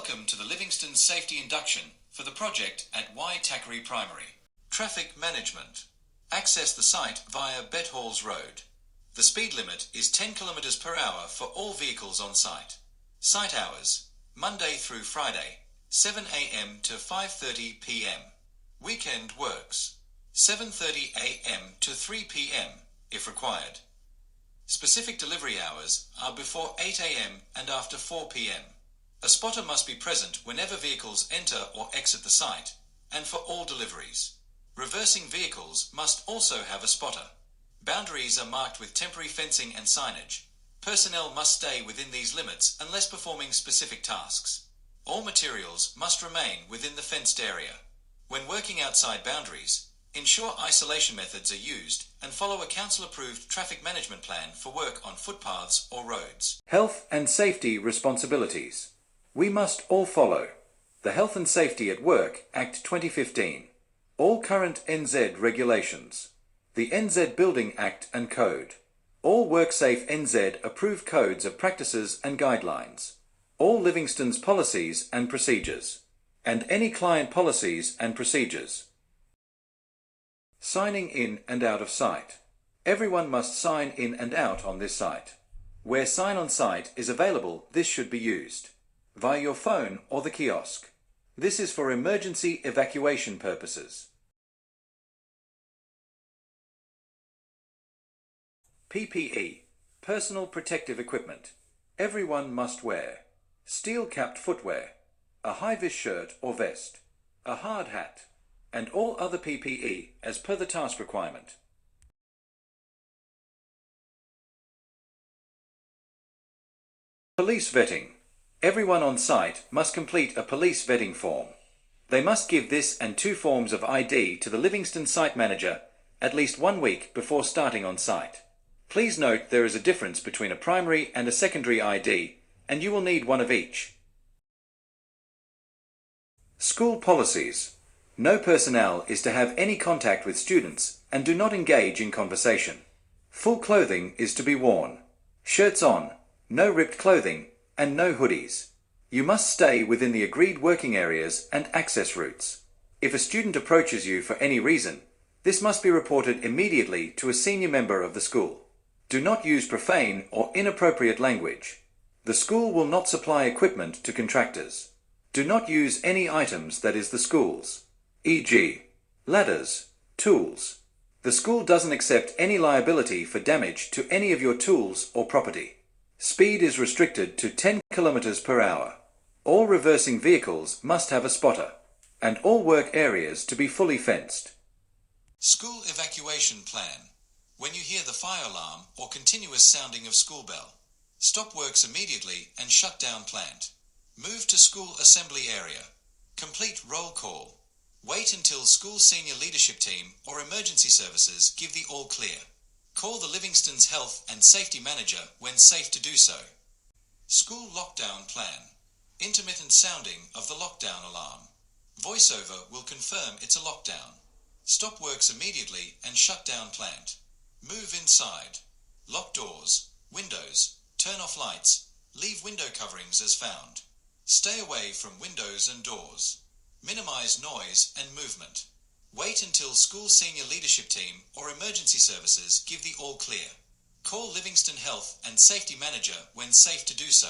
Welcome to the Livingston Safety Induction for the project at Waitakere Primary. Traffic Management. Access the site via Bet Halls Road. The speed limit is 10 km per hour for all vehicles on site. Site hours, Monday through Friday, 7 a.m. to 5:30 p.m. Weekend works, 7:30 a.m. to 3 p.m. if required. Specific delivery hours are before 8 a.m. and after 4 p.m. A spotter must be present whenever vehicles enter or exit the site, and for all deliveries. Reversing vehicles must also have a spotter. Boundaries are marked with temporary fencing and signage. Personnel must stay within these limits unless performing specific tasks. All materials must remain within the fenced area. When working outside boundaries, ensure isolation methods are used and follow a council-approved traffic management plan for work on footpaths or roads. Health and safety responsibilities. We must all follow the Health and Safety at Work Act 2015, all current NZ regulations, the NZ Building Act and Code, all WorkSafe NZ approved codes of practices and guidelines, all Livingston's policies and procedures, and any client policies and procedures. Signing in and out of site. Everyone must sign in and out on this site. Where sign on site is available, this should be used via your phone or the kiosk. This is for emergency evacuation purposes. PPE, personal protective equipment. Everyone must wear steel-capped footwear, a high-vis shirt or vest, a hard hat, and all other PPE as per the task requirement. Police vetting. Everyone on site must complete a police vetting form. They must give this and 2 forms of ID to the Livingston site manager at least 1 week before starting on site. Please note there is a difference between a primary and a secondary ID, and you will need one of each. School policies. No personnel is to have any contact with students and do not engage in conversation. Full clothing is to be worn. Shirts on, no ripped clothing, and no hoodies. You must stay within the agreed working areas and access routes. If a student approaches you for any reason, this must be reported immediately to a senior member of the school. Do not use profane or inappropriate language. The school will not supply equipment to contractors. Do not use any items that is the school's, e.g., ladders, tools. The school doesn't accept any liability for damage to any of your tools or property. Speed is restricted to 10 km per hour. All reversing vehicles must have a spotter, and all work areas to be fully fenced. School evacuation plan. When you hear the fire alarm or continuous sounding of school bell, stop works immediately and shut down plant. Move to school assembly area. Complete roll call. Wait until school senior leadership team or emergency services give the all clear. Call the Livingston's Health and Safety Manager when safe to do so. School lockdown plan. Intermittent sounding of the lockdown alarm. Voiceover will confirm it's a lockdown. Stop works immediately and shut down plant. Move inside. Lock doors, windows, turn off lights, leave window coverings as found. Stay away from windows and doors. Minimize noise and movement. Wait until school senior leadership team or emergency services give the all clear. Call Livingston Health and Safety Manager when safe to do so.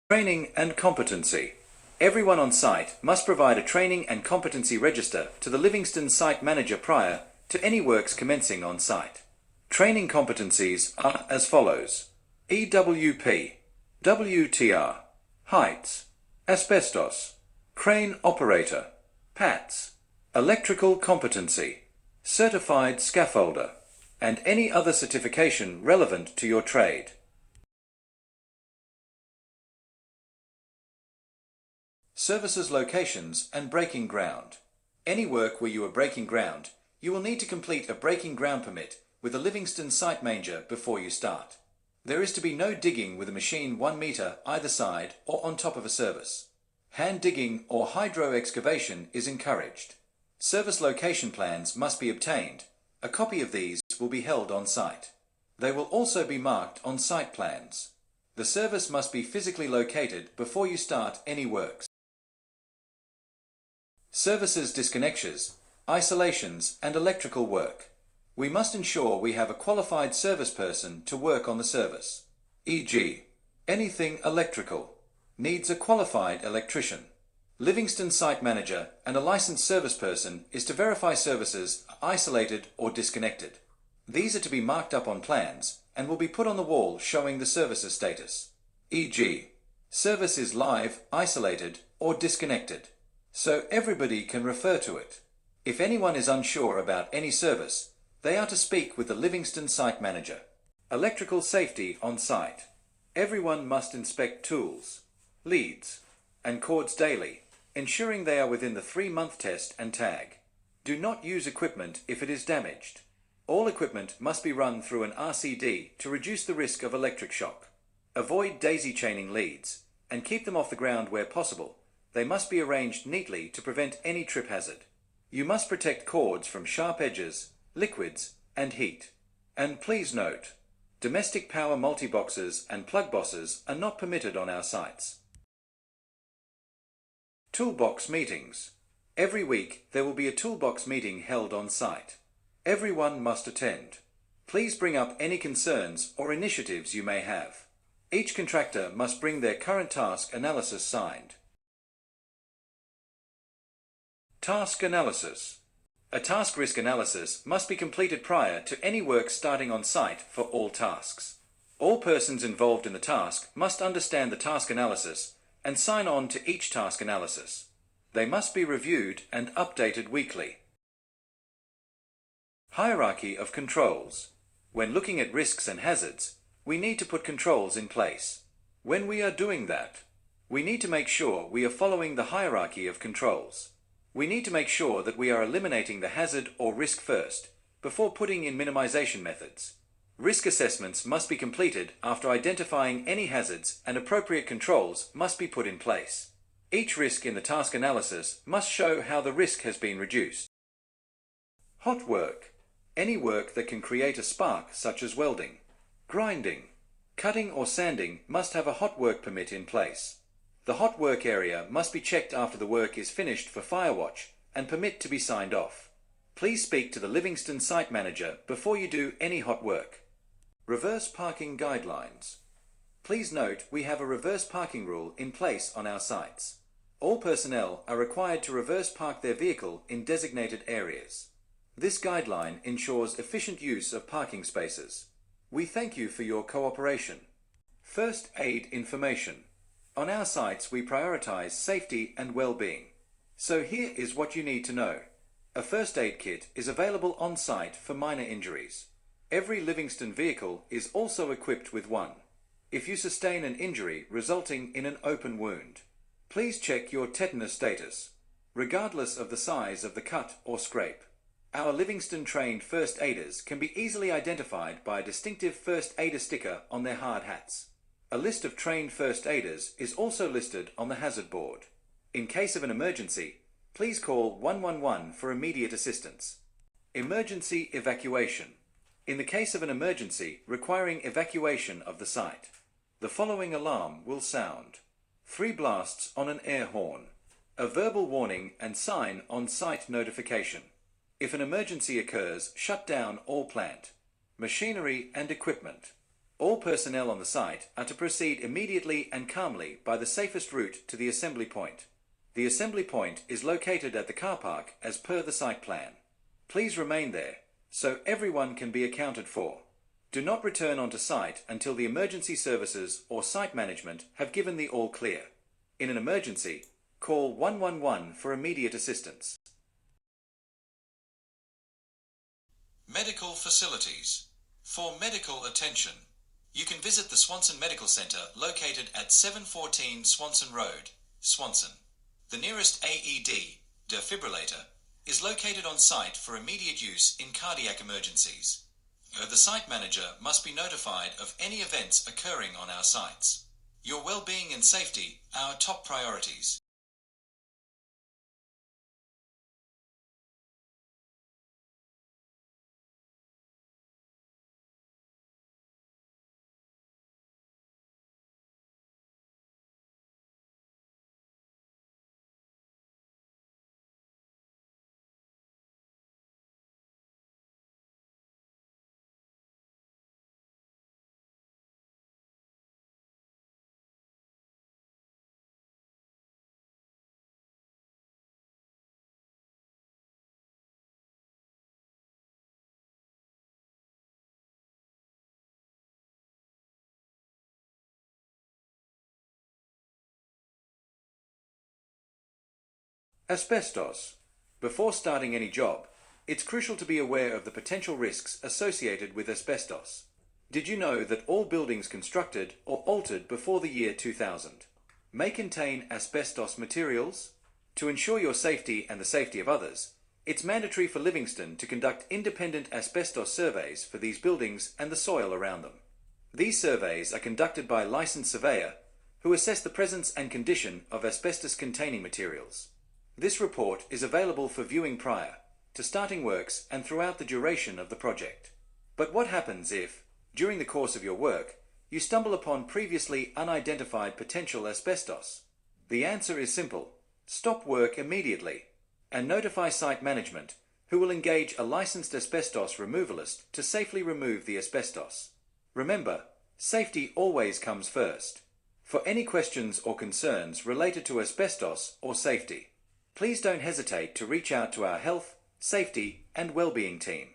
Training and competency. Everyone on site must provide a training and competency register to the Livingston site manager prior to any works commencing on site. Training competencies are as follows: EWP, WTR, heights, asbestos, crane operator, PATS, electrical competency, certified scaffolder, and any other certification relevant to your trade. Services locations and breaking ground. Any work where you are breaking ground, you will need to complete a breaking ground permit with a Livingston site manager before you start. There is to be no digging with a machine 1 metre either side or on top of a service. Hand digging or hydro excavation is encouraged. Service location plans must be obtained. A copy of these will be held on site. They will also be marked on site plans. The service must be physically located before you start any works. Services disconnections, isolations and electrical work. We must ensure we have a qualified service person to work on the service. E.g., anything electrical needs a qualified electrician. Livingston site manager and a licensed service person is to verify services are isolated or disconnected. These are to be marked up on plans and will be put on the wall showing the service's status. E.g., service is live, isolated or disconnected, so everybody can refer to it. If anyone is unsure about any service, they are to speak with the Livingston site manager. Electrical safety on site. Everyone must inspect tools, leads, and cords daily, ensuring they are within the 3-month test and tag. Do not use equipment if it is damaged. All equipment must be run through an RCD to reduce the risk of electric shock. Avoid daisy chaining leads, and keep them off the ground where possible. They must be arranged neatly to prevent any trip hazard. You must protect cords from sharp edges, liquids, and heat. And please note, domestic power multi-boxes and plug bosses are not permitted on our sites. Toolbox meetings. Every week there will be a toolbox meeting held on site. Everyone must attend. Please bring up any concerns or initiatives you may have. Each contractor must bring their current task analysis signed. Task analysis. A task risk analysis must be completed prior to any work starting on site for all tasks. All persons involved in the task must understand the task analysis and sign on to each task analysis. They must be reviewed and updated weekly. Hierarchy of controls. When looking at risks and hazards, we need to put controls in place. When we are doing that, we need to make sure we are following the hierarchy of controls. We need to make sure that we are eliminating the hazard or risk first, before putting in minimization methods. Risk assessments must be completed after identifying any hazards, and appropriate controls must be put in place. Each risk in the task analysis must show how the risk has been reduced. Hot work. Any work that can create a spark, such as welding, grinding, cutting or sanding, must have a hot work permit in place. The hot work area must be checked after the work is finished for firewatch and permit to be signed off. Please speak to the Livingston site manager before you do any hot work. Reverse parking guidelines. Please note we have a reverse parking rule in place on our sites. All personnel are required to reverse park their vehicle in designated areas. This guideline ensures efficient use of parking spaces. We thank you for your cooperation. First aid information. On our sites we prioritize safety and well-being. So here is what you need to know. A first aid kit is available on site for minor injuries. Every Livingston vehicle is also equipped with one. If you sustain an injury resulting in an open wound, please check your tetanus status, regardless of the size of the cut or scrape. Our Livingston trained first aiders can be easily identified by a distinctive first aider sticker on their hard hats. A list of trained first aiders is also listed on the hazard board. In case of an emergency, please call 111 for immediate assistance. Emergency evacuation. In the case of an emergency requiring evacuation of the site, the following alarm will sound. 3 blasts on an air horn. A verbal warning and sign on site notification. If an emergency occurs, shut down all plant, machinery and equipment. All personnel on the site are to proceed immediately and calmly by the safest route to the assembly point. The assembly point is located at the car park as per the site plan. Please remain there, so everyone can be accounted for. Do not return onto site until the emergency services or site management have given the all clear. In an emergency, call 111 for immediate assistance. Medical facilities. For medical attention, you can visit the Swanson Medical Centre located at 714 Swanson Road, Swanson. The nearest AED, defibrillator, is located on site for immediate use in cardiac emergencies. The site manager must be notified of any events occurring on our sites. Your well-being and safety are our top priorities. Asbestos. Before starting any job, it's crucial to be aware of the potential risks associated with asbestos. Did you know that all buildings constructed or altered before the year 2000 may contain asbestos materials? To ensure your safety and the safety of others, it's mandatory for Livingston to conduct independent asbestos surveys for these buildings and the soil around them. These surveys are conducted by a licensed surveyor who assess the presence and condition of asbestos-containing materials. This report is available for viewing prior to starting works and throughout the duration of the project. But what happens if, during the course of your work, you stumble upon previously unidentified potential asbestos? The answer is simple. Stop work immediately and notify site management, who will engage a licensed asbestos removalist to safely remove the asbestos. Remember, safety always comes first. For any questions or concerns related to asbestos or safety, please don't hesitate to reach out to our health, safety, and well-being team.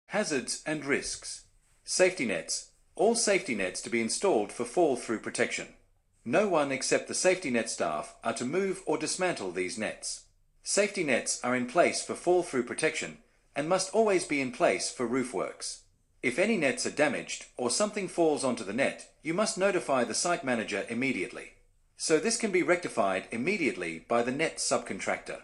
Hazards and risks. Safety nets. All safety nets to be installed for fall-through protection. No one except the safety net staff are to move or dismantle these nets. Safety nets are in place for fall-through protection and must always be in place for roof works. If any nets are damaged or something falls onto the net, you must notify the site manager immediately. So this can be rectified immediately by the net subcontractor.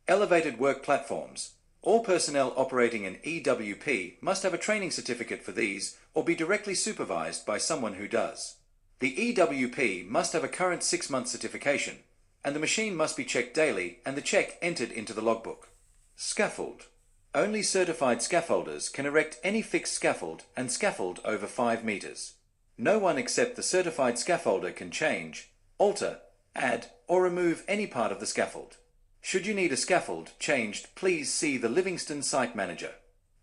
Elevated work platforms. All personnel operating an EWP must have a training certificate for these or be directly supervised by someone who does. The EWP must have a current 6-month certification, and the machine must be checked daily and the check entered into the logbook. Scaffold. Only certified scaffolders can erect any fixed scaffold and scaffold over 5 meters. No one except the certified scaffolder can change, alter, add, or remove any part of the scaffold. Should you need a scaffold changed, please see the Livingston site manager.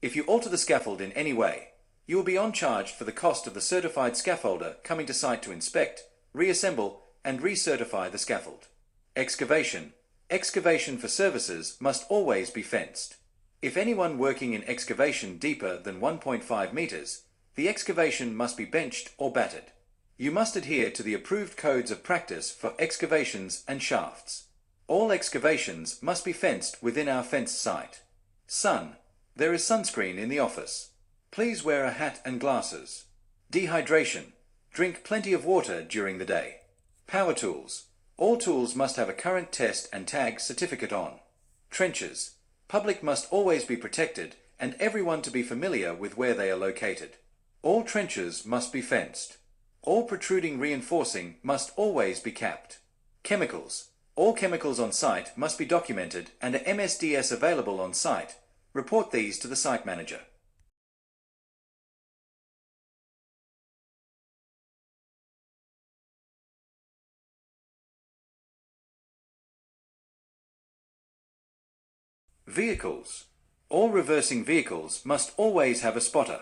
If you alter the scaffold in any way, you will be on charge for the cost of the certified scaffolder coming to site to inspect, reassemble, and recertify the scaffold. Excavation. Excavation for services must always be fenced. If anyone working in excavation deeper than 1.5 meters, the excavation must be benched or battered. You must adhere to the approved codes of practice for excavations and shafts. All excavations must be fenced within our fenced site. Sun. There is sunscreen in the office. Please wear a hat and glasses. Dehydration. Drink plenty of water during the day. Power tools. All tools must have a current test and tag certificate on. Trenches. Public must always be protected and everyone to be familiar with where they are located. All trenches must be fenced. All protruding reinforcing must always be capped. Chemicals. All chemicals on site must be documented and a MSDS available on site. Report these to the site manager. Vehicles. All reversing vehicles must always have a spotter.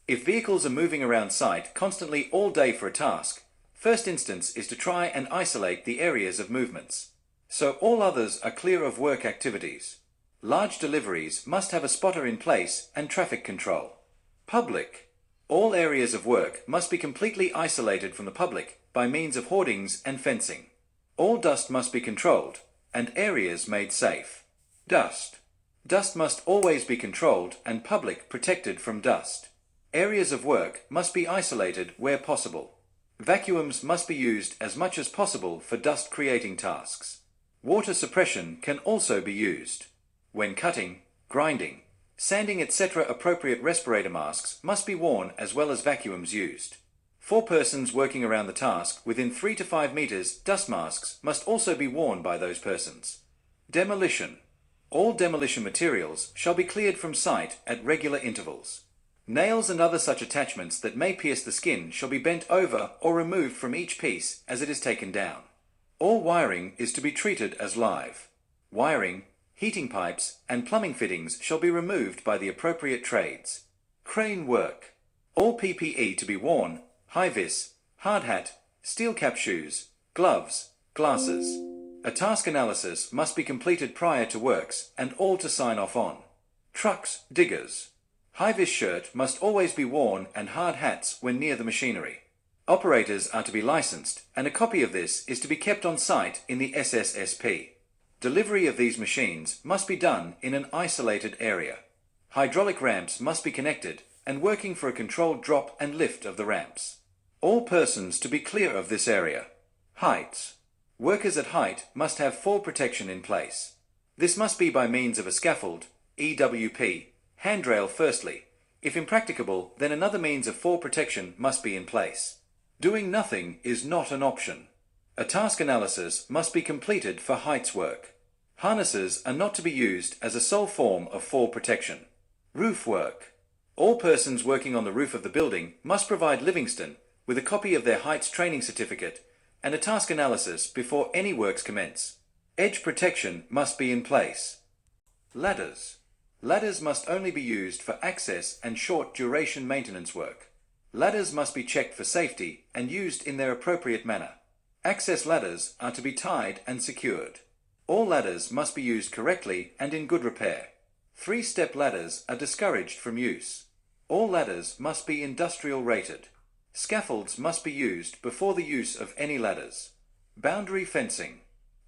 If vehicles are moving around site constantly all day for a task, first instance is to try and isolate the areas of movements, so all others are clear of work activities. Large deliveries must have a spotter in place and traffic control. Public. All areas of work must be completely isolated from the public by means of hoardings and fencing. All dust must be controlled and areas made safe. Dust. Dust must always be controlled and public protected from dust. Areas of work must be isolated where possible. Vacuums must be used as much as possible for dust-creating tasks. Water suppression can also be used. When cutting, grinding, Sanding etc. Appropriate respirator masks must be worn as well as vacuums used. For persons working around the task within 3 to 5 meters, dust masks must also be worn by those persons. Demolition. All demolition materials shall be cleared from site at regular intervals. Nails and other such attachments that may pierce the skin shall be bent over or removed from each piece as it is taken down. All wiring is to be treated as live. Wiring, heating pipes, and plumbing fittings shall be removed by the appropriate trades. Crane work. All PPE to be worn: high-vis, hard hat, steel cap shoes, gloves, glasses. A task analysis must be completed prior to works and all to sign off on. Trucks, diggers. High-vis shirt must always be worn and hard hats when near the machinery. Operators are to be licensed, and a copy of this is to be kept on site in the SSSP. Delivery of these machines must be done in an isolated area. Hydraulic ramps must be connected and working for a controlled drop and lift of the ramps. All persons to be clear of this area. Heights. Workers at height must have fall protection in place. This must be by means of a scaffold, EWP, handrail firstly. If impracticable, then another means of fall protection must be in place. Doing nothing is not an option. A task analysis must be completed for heights work. Harnesses are not to be used as a sole form of fall protection. Roof work. All persons working on the roof of the building must provide Livingston with a copy of their heights training certificate and a task analysis before any works commence. Edge protection must be in place. Ladders. Ladders must only be used for access and short duration maintenance work. Ladders must be checked for safety and used in their appropriate manner. Access ladders are to be tied and secured. All ladders must be used correctly and in good repair. 3-step ladders are discouraged from use. All ladders must be industrial rated. Scaffolds must be used before the use of any ladders. Boundary fencing.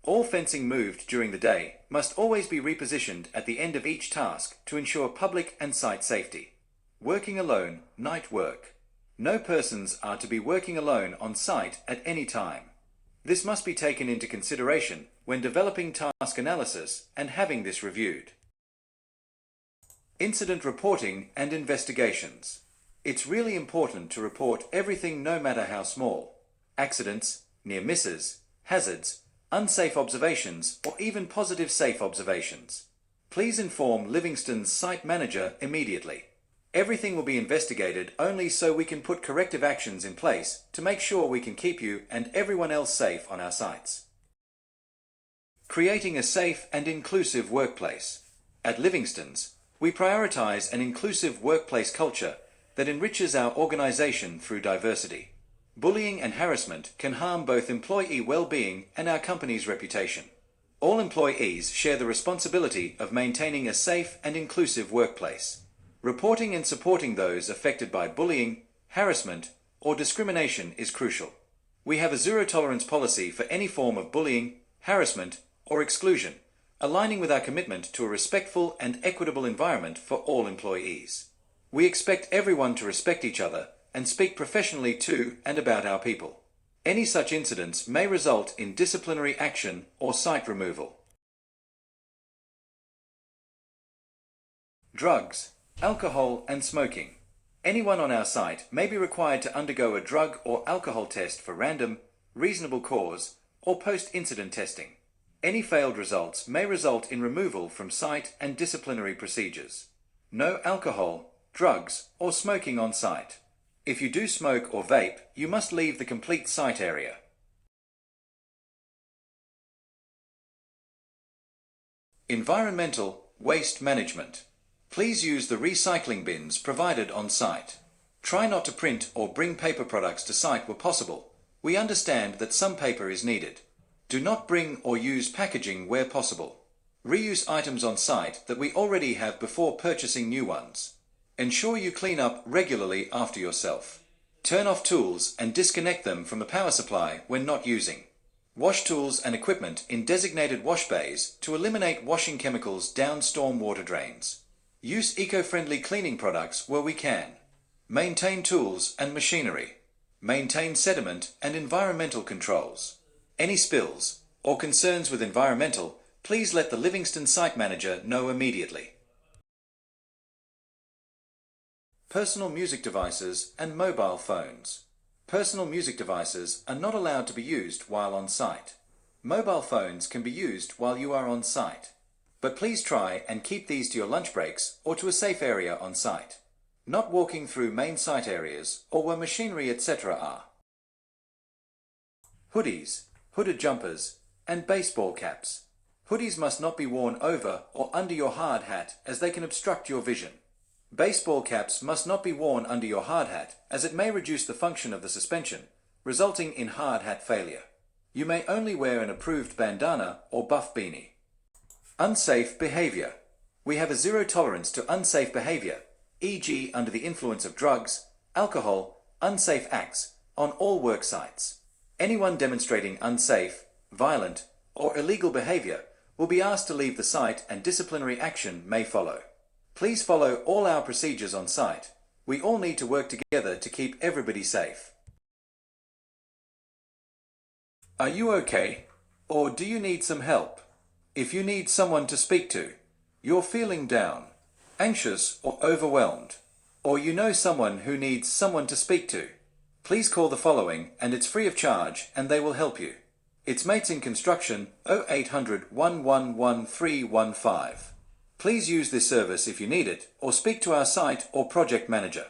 All fencing moved during the day must always be repositioned at the end of each task to ensure public and site safety. Working alone, night work. No persons are to be working alone on site at any time. This must be taken into consideration when developing task analysis and having this reviewed. Incident reporting and investigations. It's really important to report everything, no matter how small. Accidents, near misses, hazards, unsafe observations, or even positive safe observations. Please inform Livingston's site manager immediately. Everything will be investigated only so we can put corrective actions in place to make sure we can keep you and everyone else safe on our sites. Creating a safe and inclusive workplace. At Livingston's, we prioritize an inclusive workplace culture that enriches our organization through diversity. Bullying and harassment can harm both employee well-being and our company's reputation. All employees share the responsibility of maintaining a safe and inclusive workplace. Reporting and supporting those affected by bullying, harassment, or discrimination is crucial. We have a zero-tolerance policy for any form of bullying, harassment, or exclusion, aligning with our commitment to a respectful and equitable environment for all employees. We expect everyone to respect each other and speak professionally to and about our people. Any such incidents may result in disciplinary action or site removal. Drugs, alcohol, and smoking. Anyone on our site may be required to undergo a drug or alcohol test for random, reasonable cause, or post-incident testing. Any failed results may result in removal from site and disciplinary procedures. No alcohol, drugs, or smoking on site. If you do smoke or vape, you must leave the complete site area. Environmental waste management. Please use the recycling bins provided on site. Try not to print or bring paper products to site where possible. We understand that some paper is needed. Do not bring or use packaging where possible. Reuse items on site that we already have before purchasing new ones. Ensure you clean up regularly after yourself. Turn off tools and disconnect them from the power supply when not using. Wash tools and equipment in designated wash bays to eliminate washing chemicals down storm water drains. Use eco-friendly cleaning products where we can. Maintain tools and machinery. Maintain sediment and environmental controls. Any spills or concerns with environmental, please let the Livingston site manager know immediately. Personal music devices and mobile phones. Personal music devices are not allowed to be used while on site. Mobile phones can be used while you are on site. But please try and keep these to your lunch breaks or to a safe area on site. Not walking through main site areas or where machinery etc. are. Hoodies, hooded jumpers, and baseball caps. Hoodies must not be worn over or under your hard hat as they can obstruct your vision. Baseball caps must not be worn under your hard hat as it may reduce the function of the suspension, resulting in hard hat failure. You may only wear an approved bandana or buff beanie. Unsafe behavior. We have a zero tolerance to unsafe behavior, e.g. under the influence of drugs, alcohol, unsafe acts, on all work sites. Anyone demonstrating unsafe, violent, or illegal behavior will be asked to leave the site and disciplinary action may follow. Please follow all our procedures on site. We all need to work together to keep everybody safe. Are you okay? Or do you need some help? If you need someone to speak to, you're feeling down, anxious or overwhelmed, or you know someone who needs someone to speak to, please call the following and it's free of charge and they will help you. It's Mates in Construction 0800 111 315. Please use this service if you need it or speak to our site or project manager.